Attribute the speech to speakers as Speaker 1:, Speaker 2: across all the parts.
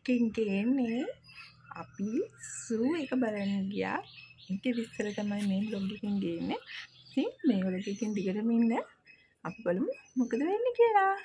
Speaker 1: එකෙන් ගේන්නේ අපි සූ එක බලන්න ගියා. ඒකේ විස්තර තමයි මේ බ්ලොග් එකෙන් ගේන්නේ. ඉතින් මේ වල එකෙන් දිගටම ඉන්න අපි බලමු මොකද වෙන්නේ කියලා.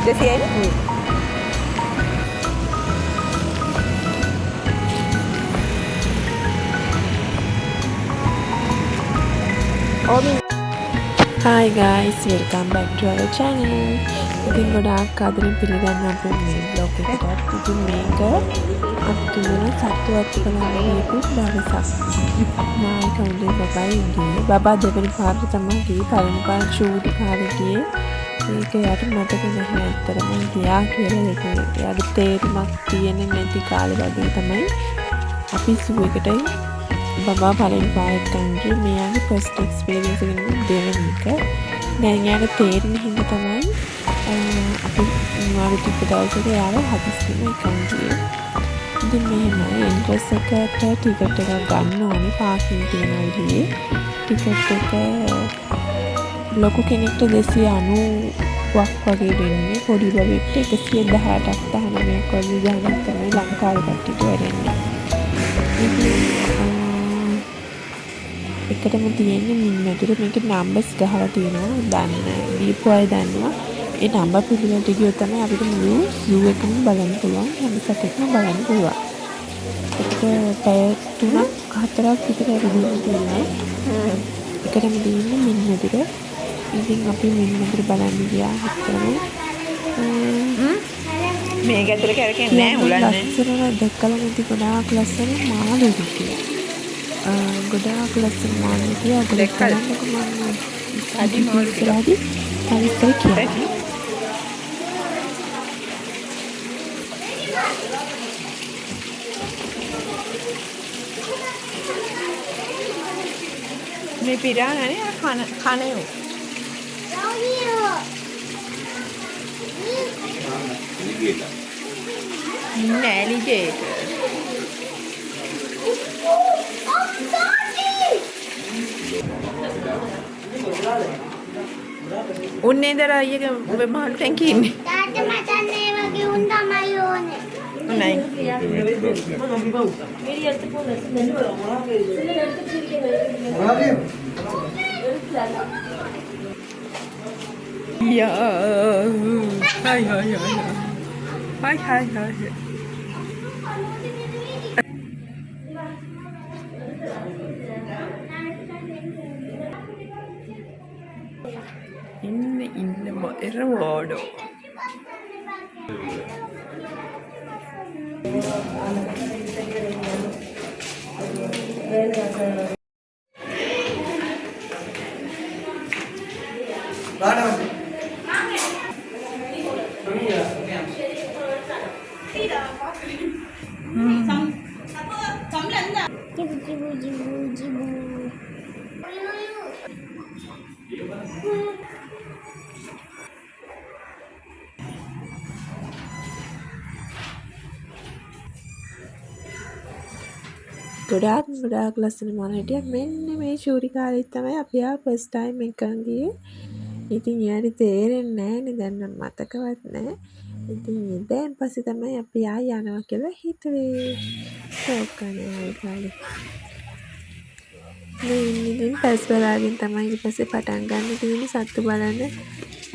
Speaker 1: Desien?
Speaker 2: Hi guys, welcome back to our channel. ඉතින් ගොඩාක් ආදරෙන් පිළිගන්න අපේ මේ vlog එකට. ඉතින් මේක අපි වෙන සත්තු අත්ති බලන්න ගියපු දවසක්. මායි කවුන්ටේ බබායි ගියේ. බබා දෙවෙනි පාරට තමයි ගියේ. පළවෙනි පාර ෂූට් කාලේ ගියේ. ඒක යාට මතක නැහැ ඇත්තටම ගියා කියලා. ඒක යාට තේරුමක් තියෙන්නේ නැති කාලේ වගේ තමයි අපි සූ එකටයි බබා පළවෙනි පාරට ගියේ. මෙයාගේ ෆස්ට් එක්ස්පීරියන්ස් එක දෙවෙනි එක. දැන් යාට තේරෙන හින්දා තමයි අපි මාරු ටික දවසක යාව හදිස්සියෙම එකන් ගියේ. ඉතින් මෙහෙමයි එන්ට්‍රස් එකට ටිකට් එකක් ගන්න ඕනේ. පාකින් තියෙනවා ඉතින් ටිකට් එක ලොකු කෙනෙක්ට 290ක් වගේ වෙන්නේ. පොඩි බබෙක්ට 118ක් 19ක් වගේ ගණන් තමයි ලංකාවේ කට්ටියට වැඩෙන්නේ. එකටම තියෙන්නේ මිනිමැදුර. මේකේ නම්බර්ස් ගහලා තියෙනවා. දන්න දීපු අය දන්නවා. ඒ නම්බර් පිළිවෙලට ගියොත් තමයි අපිට මුළු සූ එකම බලන්න පුළුවන්. හැම සතෙක්ම බලන්න පුළුවන්. ඒක පැය 3ක් 4ක් විතර විදිහට තියෙනවා. එකටම තියෙන්නේ මිනිමැදුර. ඉතින් අපි මිනිමැදුර බලන්න ගියා. හතරම
Speaker 1: මේක ඇතුලේ කරකෙන්නේ නැහැ හුලන්නේ.
Speaker 2: ලස්සන දැක්කලා නැති ගොඩාක් ලස්සන මාළු හිටියා. ගොඩාක් ලස්සන මාළු හිටියා.
Speaker 1: දැක්කලා
Speaker 2: අඩි මාළු ඉස්සරහදී තවිස්තර කියලා.
Speaker 1: මේ පිරානේ කණයෝ. Alligator. උන්නේ දර අයියගේ මහලු ටැංකිය ඉන්නේ.
Speaker 3: තාත්තා මට මේ වගේ උන් තමයි ඕනේ.
Speaker 1: උන්නයි. යා. Hai hai hai. Hai hai hai. ඉන්න එරවඩෝ.
Speaker 3: Jibu jibu jibu jibu.
Speaker 2: ගොඩාක් ලස්සන මාළු හිටියා. මෙන්න මේ ෂූටි කාලේ තමයි අපි ආ ෆස්ට් ටයිම් එකන් ගියේ. ඉතින් යාට තේරෙන්නේ නැහැ නේ. දැන් නම් මතකවත් නැහැ. ඉතින් දැන් පස්සේ තමයි අපි යනවා කියලා හිතුවේ. සෝකනේ ආයි කාලේ. මේ ඉතින් පස් බලාගෙන තමයි ඊට පස්සේ පටන් ගන්න තියෙන්නේ සත්තු බලන්න.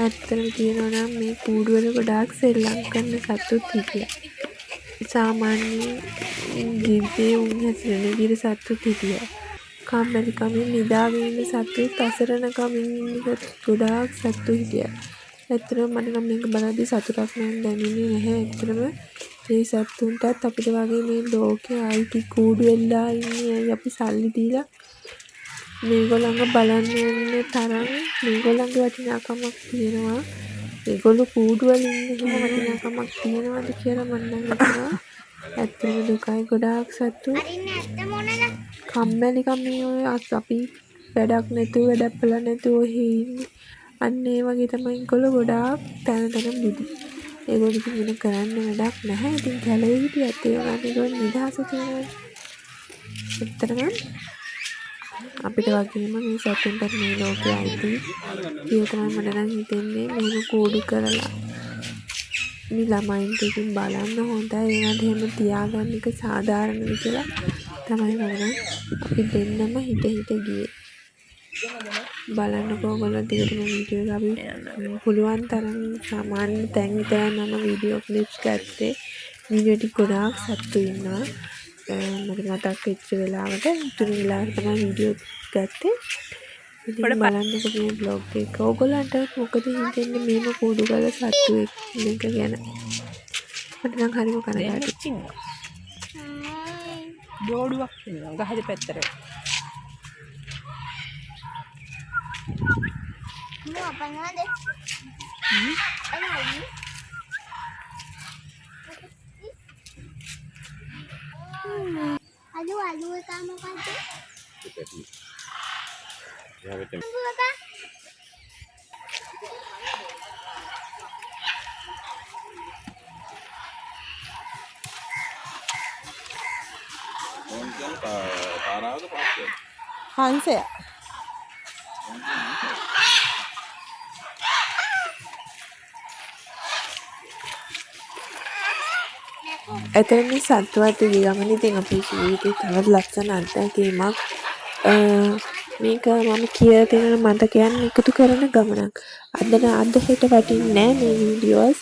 Speaker 2: ඇත්තටම කියනවා නම් මේ කූඩු වල ගොඩාක් සෙල්ලම් කරන සතුත් හිටියා. සාමාන්‍ය ජීවිතේ උන් හැසිරෙන විදිහට සතුත් හිටියා. කම්මැලි කමින් නිදාගෙන ඉන්න සතුත්, අසරණ කමින් ඉන්න ගොඩාක් සතුත් හිටියා. ඇත්තටම මට නම් මේක බලද්දි සතුටක් නම් දැනෙන්නේ නැහැ. ඇත්තටම මේ සතුන්ටත් අපිට වගේ මේ ලෝකේ අයිති කූඩු වෙලා ඉන්නේ. අපි සල්ලි දීලා මේගොල්ලන්ව බලන්න යන තරම් මේගොල්ලන්ගේ වටිනාකමක් තියෙනවා. ඒගොල්ලෝ කූඩු වල ඉන්න හැම වටිනාකමක් තියෙනවද කියලා මම නම් හිතනවා. ඇත්තටම දුකයි ගොඩාක් සතු
Speaker 3: අරින්න ඇත්ත මොනද?
Speaker 2: කම්මැලිකම මේ ඔය අපි වැඩක් නැතුව වැඩපල නැතුව ඔහේ ඉන්නේ. අන්න ඒ වගේ තමයි ඒගොල්ලෝ ගොඩාක් තැන බුදි. ඒගොල්ලෝ ඉතින් වෙන කරන්න වැඩක් නැහැ. ඉතින් කැලේ හිටියත් ඒ වගේ ඒගොල්ලෝ නිදහස තියෙනවා. ඇත්තටම අපිට වගේම මේ සතුන්ට මේ ලෝකයේ අයිති කියලා තමයි මට නම් හිතෙන්නේ. මෙහෙම කූඩු කරලා මේ ළමයින්ට ඉතින් බලන්න හොඳයි. ඒකට එහෙම තියාගන්න එක සාධාරණද කියලා තමයි මම නම් අපි දෙන්නම හිත ගියේ. බලන්නකෝ ඔයගොල්ලෝ දිගටම වීඩියෝ එක අපි පුළුවන් තරම් සාමාන්‍ය තැන් විතරයි මම වීඩියෝ ක්ලිප්ස් ගත්තේ. වීඩියෝ ටික ගොඩාක් සතුටු ඉන්නවා. මට මතක් වෙච්ච වෙලාවට තුන වෙලාවට තමයි වීඩියෝ ගත්තේ. ඉතින් බලන්නකෝ මේ බ්ලොග් එක. ඔයගොල්ලන්ට මොකද හිතෙන්නේ මේම කූඩු කරලා සතුටු එක ගැන? මට නම් හරිම කනගාටුයි.
Speaker 1: ජෝඩුවක් ඉන්නවා ගහේ පැත්තට.
Speaker 3: Mau apa nade? Apa lagi? Aduh, kamu kan tuh?
Speaker 4: Ya, betul.
Speaker 3: Tunggu apa?
Speaker 4: Mungkin parah tuh pasti.
Speaker 1: හංසය.
Speaker 2: එතන සත්වත් ගමන ඉතින් අපේ ජීවිතේ තවත් ලස්සන අත්දැකීමක්. මේක මම කියලා තියෙන මතකයන් එකතු කරන ගමනක්. අද හෙට වටින්නේ නැහැ මේ වීඩියෝස්.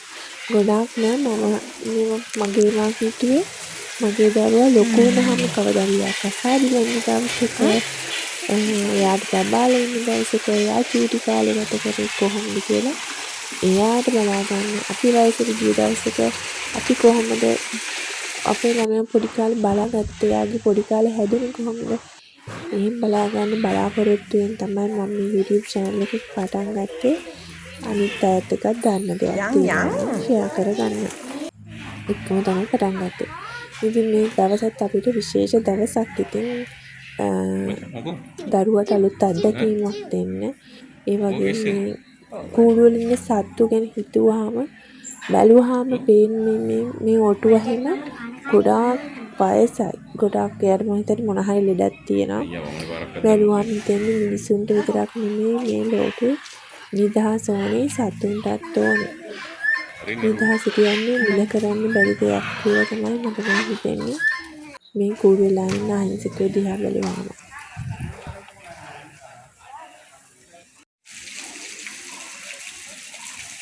Speaker 2: ගොඩාක් නෑ මම මගේ මාසිතුවේ මගේ දරුවා ලොකු වුණාම කවදාවත් අසාදි වෙන්න දවසක එයාට බබාලා ඉන්න දවසක එයා චූටි කාලේ ගත කරේ කොහොමද කියලා එයාට බලා ගන්න. අපි වයසට ගිය දවසක අපි කොහොමද අපේ ළමයා පොඩි කාලේ බලාගත්තේ, එයාගේ පොඩි කාලේ හැදුනේ කොහොමද? එහෙන් බලා ගන්න බලාපොරොත්තු වෙන තමයි මම මේ YouTube channel එක පටන් ගත්තේ. අනිත් අයත් එක්ක ගන්න දෙයක් තියෙනවා ෂෙයා කරගන්න. එකම තමයි පටන් ගත්තේ. ඉතින් මේ දවසත් අපිට විශේෂ දවසක්. ඉතින් දරුවට අලුත් අත්දැකීමක් දෙන්න. ඒ වගේම මේ කූඩුවල ඉන්න සත්තු ගැන හිතුවාම බැලුවාම පේන්නේ මේ ඔටුව හැම ගොඩාක් වයසයි. ගොඩාක් එයාට මම හිතන්නේ මොන හරි ලෙඩක් තියෙනවා. බැලුවාම හිතන්නේ මිනිසුන්ට විතරක් නෙමෙයි මේ ලෝකේ නිදහස ඕනේ, සතුන්ටත් ඕනේ. නිදහස කියන්නේ මිල කරන්න බැරි දෙයක් කියලා තමයි මට හිතෙන්නේ. මේ කූඩුවලා ඉන්න අහිංසකයෝ දිහා බැලුවාම.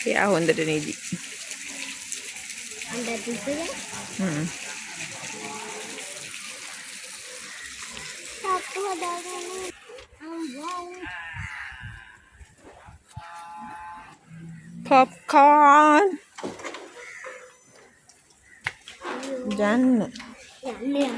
Speaker 1: එයා හොඳට නේදි.
Speaker 3: Anda tidur ya? Satu ada ini.
Speaker 1: Popcorn. Jangan.
Speaker 3: Lihat.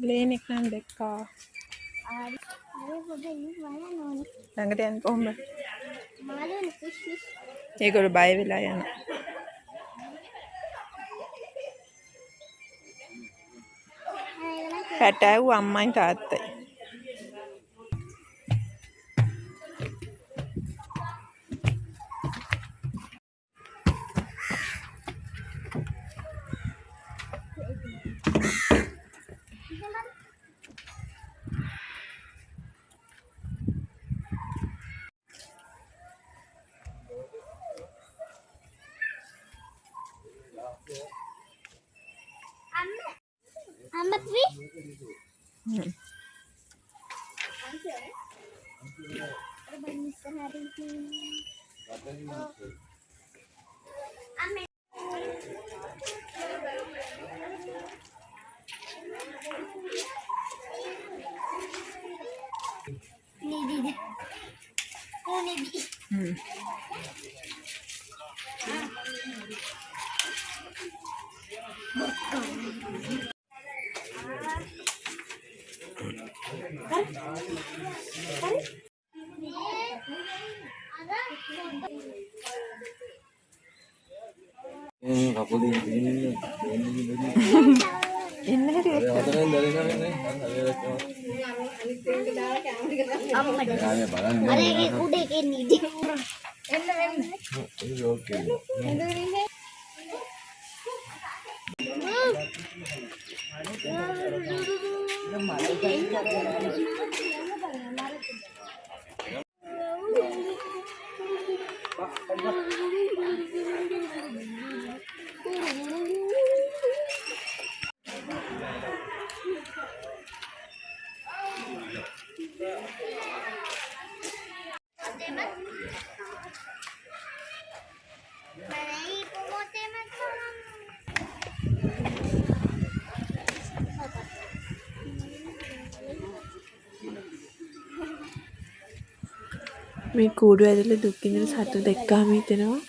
Speaker 1: Lenik nan dekka. ළඟට යන්න කොහොමද? ඒගොල්ලෝ බය වෙලා යනවා. පැටව් අම්මයි තාත්තයි.
Speaker 3: Amat wi?
Speaker 4: කකුලින්
Speaker 1: එන්න හැටියට
Speaker 3: අර ඒ උඩ එකේ නිදි.
Speaker 2: මේ කූඩු ඇතුලේ දුක් විඳින සතු දැක්කාම හිතෙනවා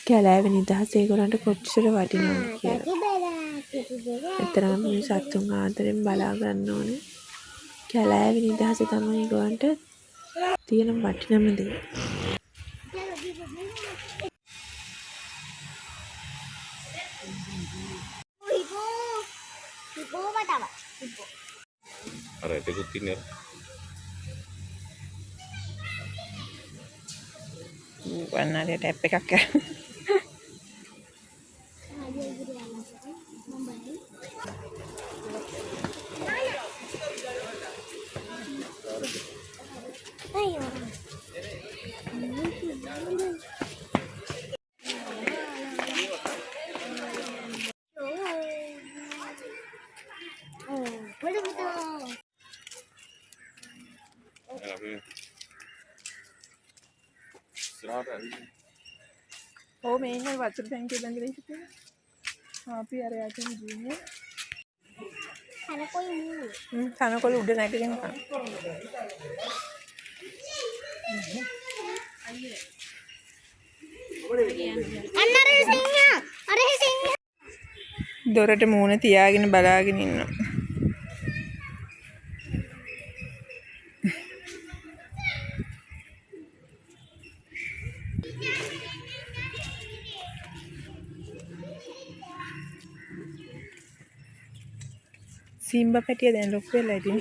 Speaker 2: කැලෑවේ නිදහස ඒගොල්ලන්ට කොච්චර වටිනවද කියලා. එතරම් මේ සතුන් ආදරෙන් බලා ගන්න ඕනේ. කැලෑවේ නිදහස තමයි ඒගොල්ලන්ට තියෙන වටිනම දේ.
Speaker 4: අර ටිකුත් ඉන්නේ
Speaker 1: වන්නාලේ ටැප් එකක් කරන්න. ඕ මේ ඉන්නේ වතුර ටැංකිය බඳලා ඉතින්. අපි අර යටින් ගියේ. තනකොළ උඩ නැගගෙන කන. දොරට මූණ තියාගෙන බලාගෙන ඉන්නවා. සිම්බා පැටිය දැන් ලොකු වෙලා ඉතින්.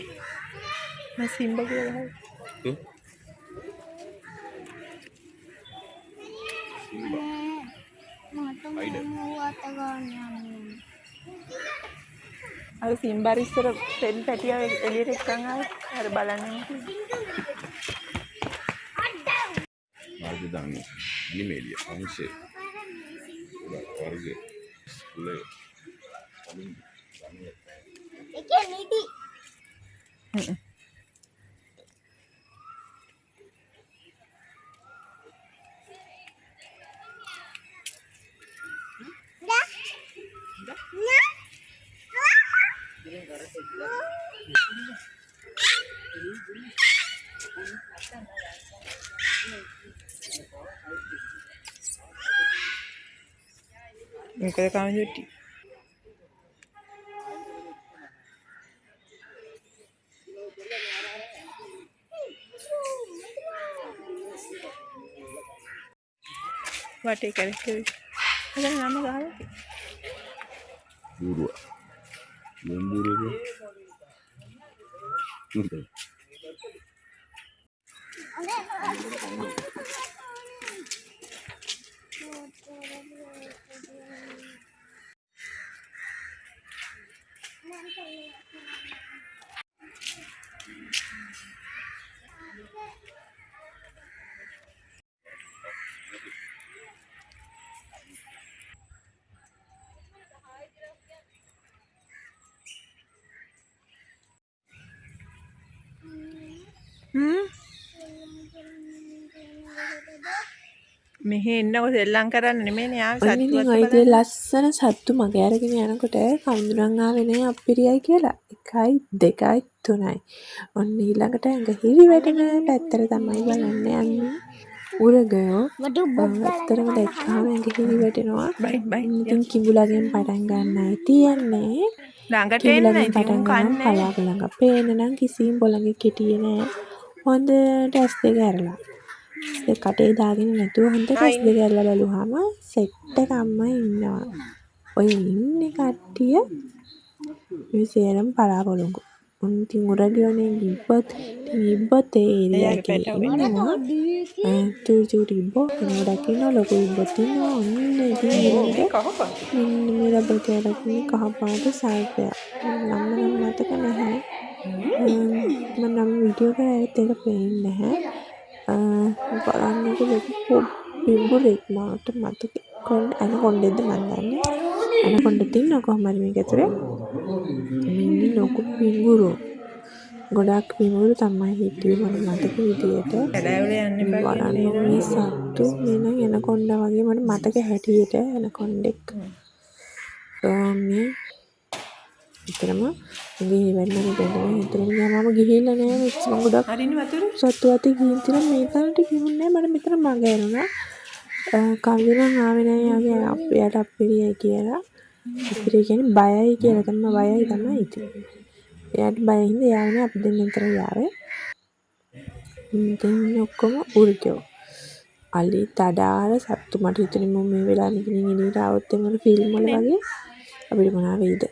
Speaker 1: මම සිම්බා කියලා ගහයි. අර සිම්බා ඉස්සර පෙන් පැටිය එළියට එක්කන් ආවේ. අර බලන්න.
Speaker 4: මාර්ගදානි නිමේලිය අංශේ වර්ග ස්කූලේ
Speaker 3: එකේ නිදි.
Speaker 1: මොකද කවුරුටි වටේ කරේ හදන නම ගහලා
Speaker 4: බුරුව බුරුව
Speaker 1: මෙහෙ එන්නකො සෙල්ලම් කරන්න නෙමෙයිනේ ආවේ
Speaker 2: අනිත් ඉතින් ලස්සන සත්තු මග අරගෙන යනකොට කඳුරන් ආවේ නේ අප්පිරියයි කියලා. 1යි 2යි 3යි. ඔන්න ඊළඟට ඇඟ හිරි වැටෙන පැත්තට තමයි බලන්න යන්නේ. උරගයෝ අතරම දැක්කම ඇඟ හිරි වැටෙනවා. ඉතින් කිඹුලගෙන් පටන් ගන්නයි තියන්නේ.
Speaker 1: ළඟට එන්න
Speaker 2: කිඹුලගෙන්
Speaker 1: ඉතින්
Speaker 2: පටන්
Speaker 1: උන්
Speaker 2: ගනම්
Speaker 1: කන්නේ
Speaker 2: පලාග ළඟ පේන නම් කිසිම බොළඟෙක් හිටියේ නෑ. හොඳට ඇස් දෙක ඇරලා. ඇස් දෙක කටේ දාගෙන නැතුව හොඳට ඇස් දෙක ඇරලා බැලුවාම සෙට් එකක්ම ඉන්නවා. ඔය ඉන්නේ කට්ටිය මේ සේරම පලාපොළොංගු. උන් ඉතින් උරගියෝනේ ඉබ්බොත් ඒ ඒරියා එකේ ඉන්නවා. චූටි චූටි ඉබ්බෝ කෙනෙකුට ඉන්නවා ලොකු ඉබ්බොත් ඉන්නවා. ඔන්න ඉතින් ඊළඟට මෙන්න මේ රබර් කෑල්ලක් ඉන්නේ කහ පාට සර්පයා. නම් මතක නැහැ. මම නම් වීඩියෝ එකේ ඇවිත් ඒක පේන්නේ නැහැ. බලන්නකො ලොකු පිඹුරෙක් මට මතක ඇනකොන්ඩෙක්ද මන් දන්නේ. ඇනකොන්ඩෙක් ඉන්නවා කොහොම හරි මේක ඇතුලේ. මේ ලොකු පිඹුරෝ. ගොඩාක් පිඹුරු තමයි හිටියේ මට මතක විදියට. බලන්න මේ සත්තු මේ නම් ඇනකොන්ඩා වගේ මට මතක හැටියට ඇනකොන්ඩෙක්. මේ විතරම ගිහින් වෙන්න දෙන්න හිතරම ගියාම ගිහිල්ලා නෑ මෙච්චර ගොඩක් සත්තු අතේ ගිහින් තියන මේ තරමට ගිහින් නෑ මට මෙතන මග ඇරුණා. කවිනම් ආවේ නෑ යාගේ අපියට අප්පිරියයි කියලා. අප්පිරිය කියන්නේ බයයි කියලා තමයි බයයි තමයි ඉතින්. එයාට බය හින්දා යාවේ අපි දෙන්න විතර යාවේ. ඉතින් ඔක්කොම උරුකෝ. අලි තඩාර සත්තු මට හිතුනේ මම මේ වෙලාවෙ නිකන් එළියට ආවොත් එමර ෆිල්ම් වල වගේ අපිට මොනවා වෙයිද?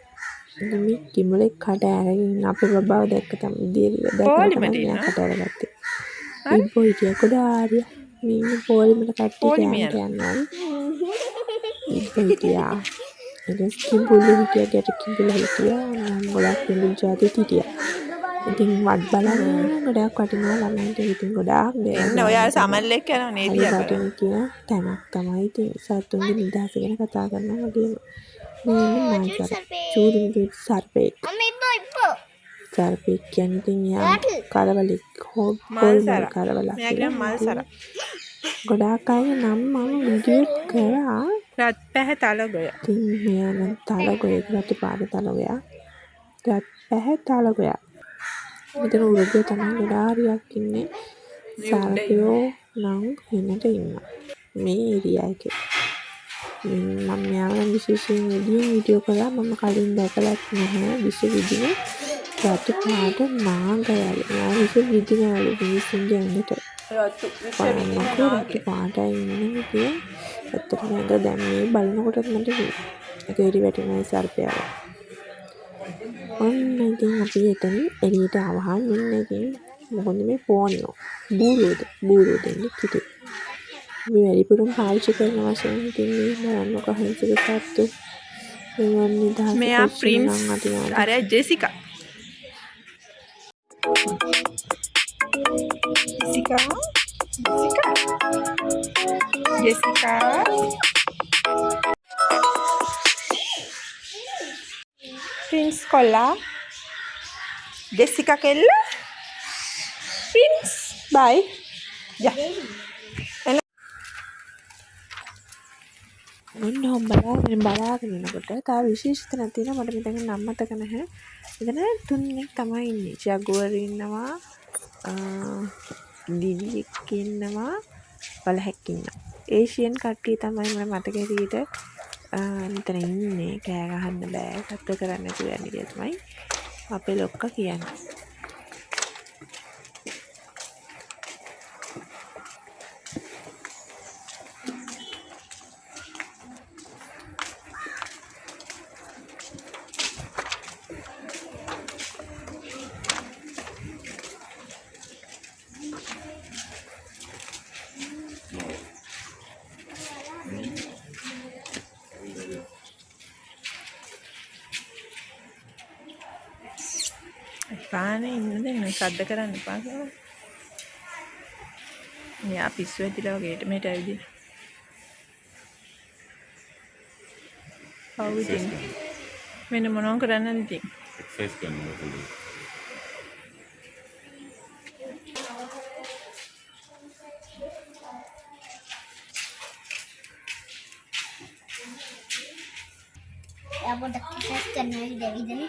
Speaker 2: ඉතින් මේ කිඹුලෙක් කට ඇරගෙන අපේ බබාව දැක්ක තමයි දැක්කම තමයි මෙයා කට ඇරගත්තේ. ඉබ්බෝ හිටියා කොඩාරිය. මේ ඉන්න පොලිමට කට්ටිය යනවා. ඉබ්බෝ හිටියා. ඉතින් කිඹුලු හිටියා ගැට කිඹුලු හිටියා. නම් ගොඩක් කිඹුල් ජාති හිටියා. ඉතින් වත් බලන්න ගොඩක් වටිනවා ළමයින්ට ඉතින් ගොඩාක්
Speaker 1: එන්න ඔයා සමල්ලෙක් යනවා නේද
Speaker 2: වටින කියන තැනක් තමයි ඉතින් සතුන්ගේ නිදහස ගැන කතා කරනවා වගේම මේ ඉන්නේ චූරි සර්පෙක් සර්පෙක් කියන්නේ ඉතින් යා කරවලෙක් හොල් කරවල ගොඩාක් අය නම් මම වීඩියෝ කරා
Speaker 1: රත් පැහැ තලගොය
Speaker 2: ඉතින් මෙයා නම් තලගොය රතු පාට තලගොයා රත් පැහැ තලගොයා මෙතන උරුගය තමයි ගොඩාරියක් ඉන්නේ සර්පයෝ නම් හිනට ඉන්නවා මේ ඒරියා එකේ මම යාළුවන් විශේෂයෙන් වීඩියෝ කළා මම කලින් දැකලත් නැහැ විශ්වවිද්‍යාලේ රතු පාට නාගයලු යා විශ්වවිද්‍යාලේ මිනිස්සුන්ගේ ඇඟට රතු පාටයි ඉන්නේ විදිය ඇත්තටම ඒක දැන් මේ බලනකොටත් මට ඒක එරි වැටෙනවා සර්පයාව ඔන්න ඉතින් අපි එතන එළියට ආවහම මෙන්න ඉතින් මොකද මේ පෝනියෝ බූරුවෝ දෙන්නේ කිටි මේ වැඩිපුරම පාවිච්චි කරන වශයෙන් ඉතින් මේ බලන්නකො හංසක සත්තු මේවන් නිදහස
Speaker 1: මෙයා ප්‍රින්ස් අර ජෙසිකා प्रिंस कोला जेसिका केल्ल प्रिंस बाय जा
Speaker 2: ඔන්න බලාගෙන ඉනකොට තව විශේෂතනක් තියෙනවා මට මෙතන නම් මතක නැහැ. එතන තුන්ෙක් තමයි ඉන්නේ. ජගුවර් ඉන්නවා. දිවියෙක් ඉන්නවා. බලහැක් ඉන්නවා. ඒෂියන් කට්ටිය තමයි මට මතක හිටියට මෙතන ඉන්නේ. කෑ ගහන්න බෑ. සත්‍ය කරන්න නැතුව යන්නේ කියලා තමයි අපේ ලොක්කා කියන්නේ.
Speaker 1: පානේ ඉන්න සද්ද කරන්න එපා කියලා. මෙයා පිස්සු ඇදිලා වගේ මෙහෙට ඇවිදින. ආව ඉතින් මෙන්න මොනව කරන්නද ඉතින්?
Speaker 4: එක්සර්සයිස් කරනවා පොඩි.
Speaker 3: Ya pun tak kisah channel dari ini.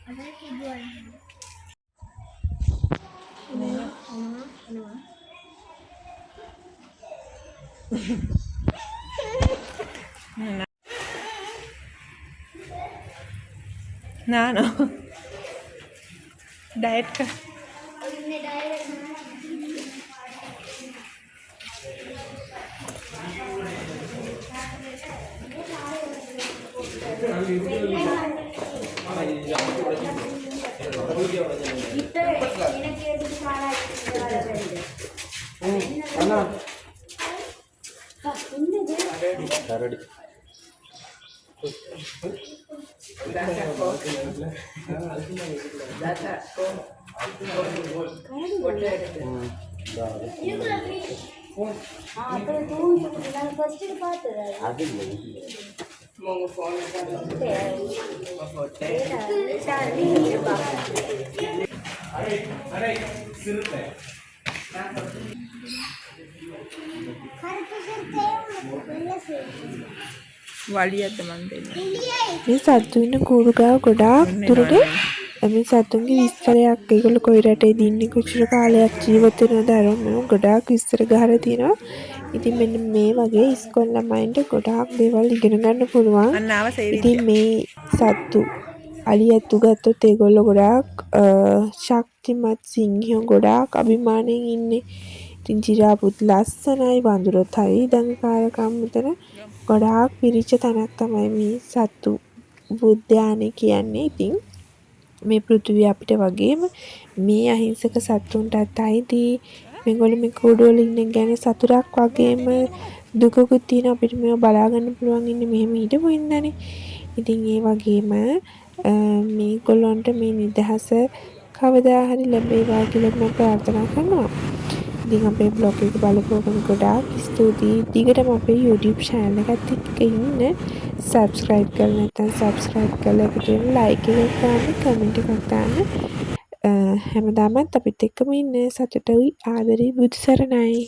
Speaker 3: Ada
Speaker 1: నాను డైట్ కా වලියද්ද මන් දෙන්නේ.
Speaker 2: මේ සත්තු ඉන්න කූඩුගාව ගොඩාක් දුරට මේ සත්තුන්ගේ විස්තරයක් ඒගොල්ලෝ කොයි රටේද ඉන්නේ කොච්චර කාලයක් ජීවත් වෙනවද අරන් ගොඩාක් විස්තර ගහලා තියෙනවා. ඉතින් මෙන්න මේ වගේ ඉස්කෝල ළමයින්ට ගොඩාක් දේවල් ඉගෙන ගන්න පුළුවන්.
Speaker 1: අන්න ආව සේවි.
Speaker 2: ඉතින් මේ සත්තු අලියත්තු ගත්තොත් ඒගොල්ලෝ ගොඩාක් ශක්තිමත් සිංහයෝ ගොඩාක් අභිමාණයෙන් ඉන්නේ. ඉතින් ජිරාපුත් ලස්සනයි වඳුරොත් හරි දඟකාරකම් මෙතන ගොඩාක් පිරිච්ච තැනක් තමයි මේ සත්තු උද්‍යානය කියන්නේ. ඉතින් මේ පෘථිවිය අපිට වගේම මේ අහිංසක සත්තුන්ටත් අයිති. මේගොල්ලෝ මේ කූඩුවල ඉන්න ගැන සතුටක් වගේම දුකකුත් තියෙන අපිට මේව බලා ගන්න පුළුවන් ඉන්නේ මෙහෙම හිටපු ඉන්නනේ. ඉතින් ඒ වගේම මේගොල්ලන්ට මේ නිදහස කවදා හරි ලැබේවා කියලා මම ප්‍රාර්ථනා කරනවා. ඉතින් අපේ බ්ලොග් එක බලපුවම ගොඩාක් ස්තුතියි. දිගටම අපේ YouTube channel එකත් එක්ක ඉන්න. subscribe කරලා නැත්නම් subscribe කරලා ඒකට like එකක් දාන්න, comment එකක් දාන්න. හැමදාමත් අපිත් එක්කම ඉන්න. සතුටුයි ආදරේ බුදු සරණයි.